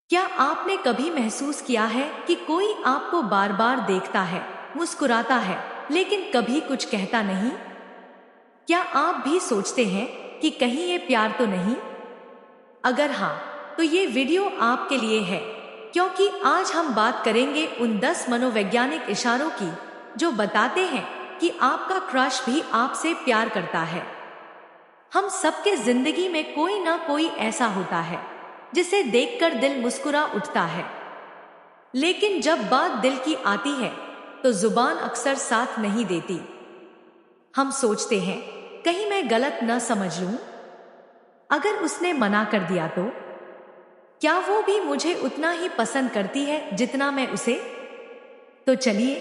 क्या आपने कभी महसूस किया है कि कोई आपको बार बार देखता है, मुस्कुराता है, लेकिन कभी कुछ कहता नहीं? क्या आप भी सोचते हैं कि कहीं ये प्यार तो नहीं? अगर हाँ, तो ये वीडियो आपके लिए है, क्योंकि आज हम बात करेंगे उन 10 मनोवैज्ञानिक इशारों की जो बताते हैं कि आपका क्रश भी आपसे प्यार करता है। हम सबके जिंदगी में कोई ना कोई ऐसा होता है जिसे देखकर दिल मुस्कुरा उठता है, लेकिन जब बात दिल की आती है तो जुबान अक्सर साथ नहीं देती। हम सोचते हैं कहीं मैं गलत न समझ लूं, अगर उसने मना कर दिया तो क्या वो भी मुझे उतना ही पसंद करती है जितना मैं उसे। तो चलिए,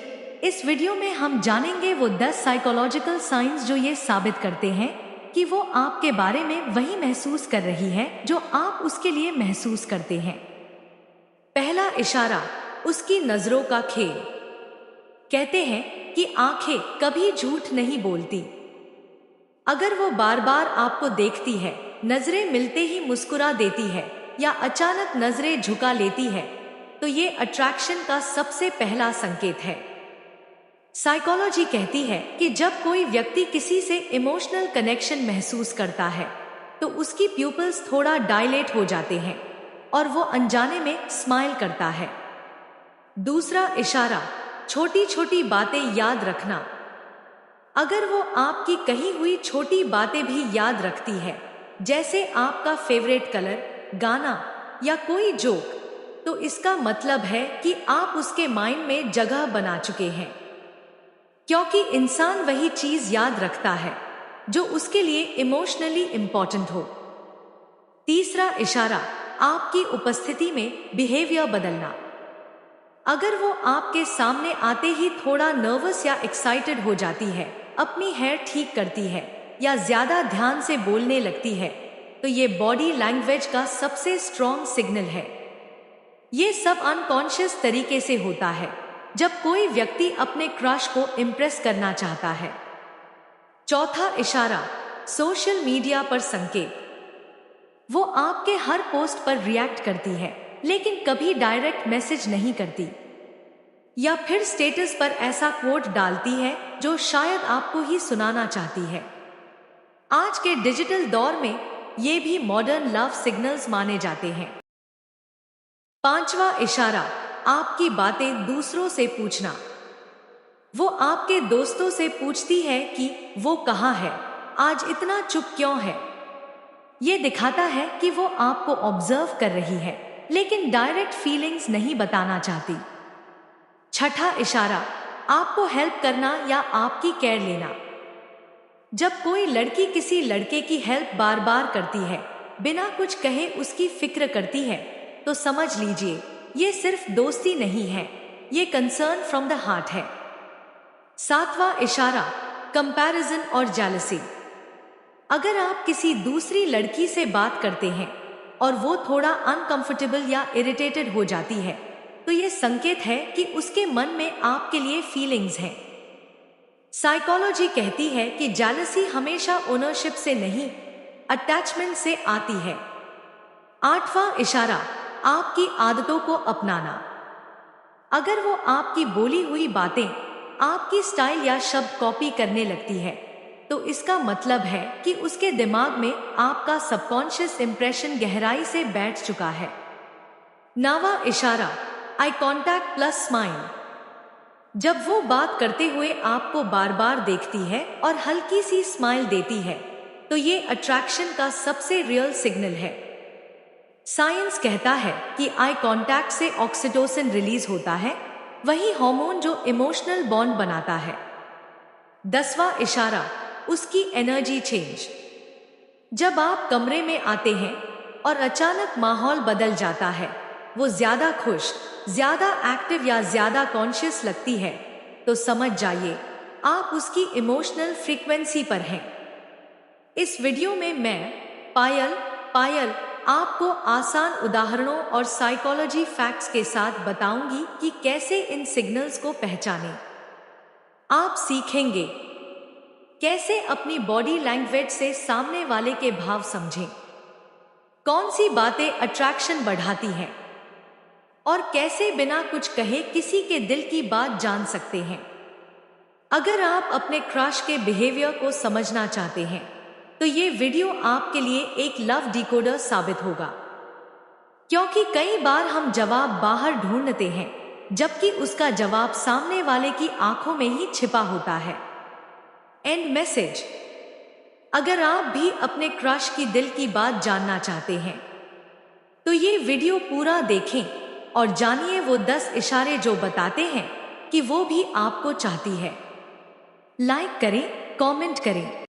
इस वीडियो में हम जानेंगे वो 10 साइकोलॉजिकल साइंस जो ये साबित करते हैं कि वो आपके बारे में वही महसूस कर रही है जो आप उसके लिए महसूस करते हैं। पहला इशारा, उसकी नजरों का खेल। कहते हैं कि आंखें कभी झूठ नहीं बोलती। अगर वो बार बार आपको देखती है, नजरें मिलते ही मुस्कुरा देती है या अचानक नजरें झुका लेती है, तो ये अट्रैक्शन का सबसे पहला संकेत है। साइकोलॉजी कहती है कि जब कोई व्यक्ति किसी से इमोशनल कनेक्शन महसूस करता है तो उसकी प्यूपल्स थोड़ा डायलेट हो जाते हैं और वो अनजाने में स्माइल करता है। दूसरा इशारा, छोटी छोटी बातें याद रखना। अगर वो आपकी कही हुई छोटी बातें भी याद रखती है, जैसे आपका फेवरेट कलर, गाना या कोई जोक, तो इसका मतलब है कि आप उसके माइंड में जगह बना चुके हैं, क्योंकि इंसान वही चीज याद रखता है जो उसके लिए इमोशनली इंपॉर्टेंट हो। तीसरा इशारा, आपकी उपस्थिति में बिहेवियर बदलना। अगर वो आपके सामने आते ही थोड़ा नर्वस या एक्साइटेड हो जाती है, अपनी हेयर ठीक करती है या ज्यादा ध्यान से बोलने लगती है, तो ये बॉडी लैंग्वेज का सबसे स्ट्रॉन्ग सिग्नल है। ये सब अनकॉन्शियस तरीके से होता है जब कोई व्यक्ति अपने क्रश को इम्प्रेस करना चाहता है। चौथा इशारा, सोशल मीडिया पर संकेत। वो आपके हर पोस्ट पर रिएक्ट करती है, लेकिन कभी डायरेक्ट मैसेज नहीं करती, या फिर स्टेटस पर ऐसा कोट डालती है जो शायद आपको ही सुनाना चाहती है। आज के डिजिटल दौर में ये भी मॉडर्न लव सिग्नल्स माने जाते हैं। पांचवा इशारा, आपकी बातें दूसरों से पूछना। वो आपके दोस्तों से पूछती है कि वो कहाँ है, आज इतना चुप क्यों है। ये दिखाता है कि वो आपको ऑब्जर्व कर रही है, लेकिन डायरेक्ट फीलिंग्स नहीं बताना चाहती। छठा इशारा, आपको हेल्प करना या आपकी केयर लेना। जब कोई लड़की किसी लड़के की हेल्प बार बार करती है, बिना कुछ कहे उसकी फिक्र करती है, तो समझ लीजिए ये सिर्फ दोस्ती नहीं है, ये कंसर्न फ्रॉम द हार्ट है। सातवां इशारा, कंपैरिजन और जेलसी। अगर आप किसी दूसरी लड़की से बात करते हैं और वो थोड़ा अनकंफर्टेबल या इरिटेटेड हो जाती है, तो ये संकेत है कि उसके मन में आपके लिए फीलिंग्स हैं। साइकोलॉजी कहती है कि जेलसी हमेशा ओनरशिप से नहीं, अटैचमेंट से आती है। आठवां इशारा, आपकी आदतों को अपनाना। अगर वो आपकी बोली हुई बातें, आपकी स्टाइल या शब्द कॉपी करने लगती है, तो इसका मतलब है कि उसके दिमाग में आपका सबकॉन्शियस इंप्रेशन गहराई से बैठ चुका है। नौवां इशारा, आई कॉन्टैक्ट प्लस स्माइल। जब वो बात करते हुए आपको बार बार देखती है और हल्की सी स्माइल देती है, तो ये अट्रैक्शन का सबसे रियल सिग्नल है। साइंस कहता है कि आई कांटेक्ट से ऑक्सीटोसिन रिलीज होता है, वही हार्मोन जो इमोशनल बॉन्ड बनाता है। 10वां इशारा, उसकी एनर्जी चेंज। जब आप कमरे में आते हैं और अचानक माहौल बदल जाता है, वो ज्यादा खुश, ज्यादा एक्टिव या ज्यादा कॉन्शियस लगती है, तो समझ जाइए आप उसकी इमोशनल फ्रीक्वेंसी पर हैं। इस वीडियो में मैं पायल पायल आपको आसान उदाहरणों और साइकोलॉजी फैक्ट्स के साथ बताऊंगी कि कैसे इन सिग्नल्स को पहचानें। आप सीखेंगे कैसे अपनी बॉडी लैंग्वेज से सामने वाले के भाव समझें, कौन सी बातें अट्रैक्शन बढ़ाती हैं, और कैसे बिना कुछ कहे किसी के दिल की बात जान सकते हैं। अगर आप अपने क्रश के बिहेवियर को समझना चाहते हैं तो ये वीडियो आपके लिए एक लव डिकोडर साबित होगा, क्योंकि कई बार हम जवाब बाहर ढूंढते हैं जबकि उसका जवाब सामने वाले की आंखों में ही छिपा होता है। And message. अगर आप भी अपने क्रश की दिल की बात जानना चाहते हैं तो ये वीडियो पूरा देखें और जानिए वो 10 इशारे जो बताते हैं कि वो भी आपको चाहती है। लाइक करें, कमेंट करें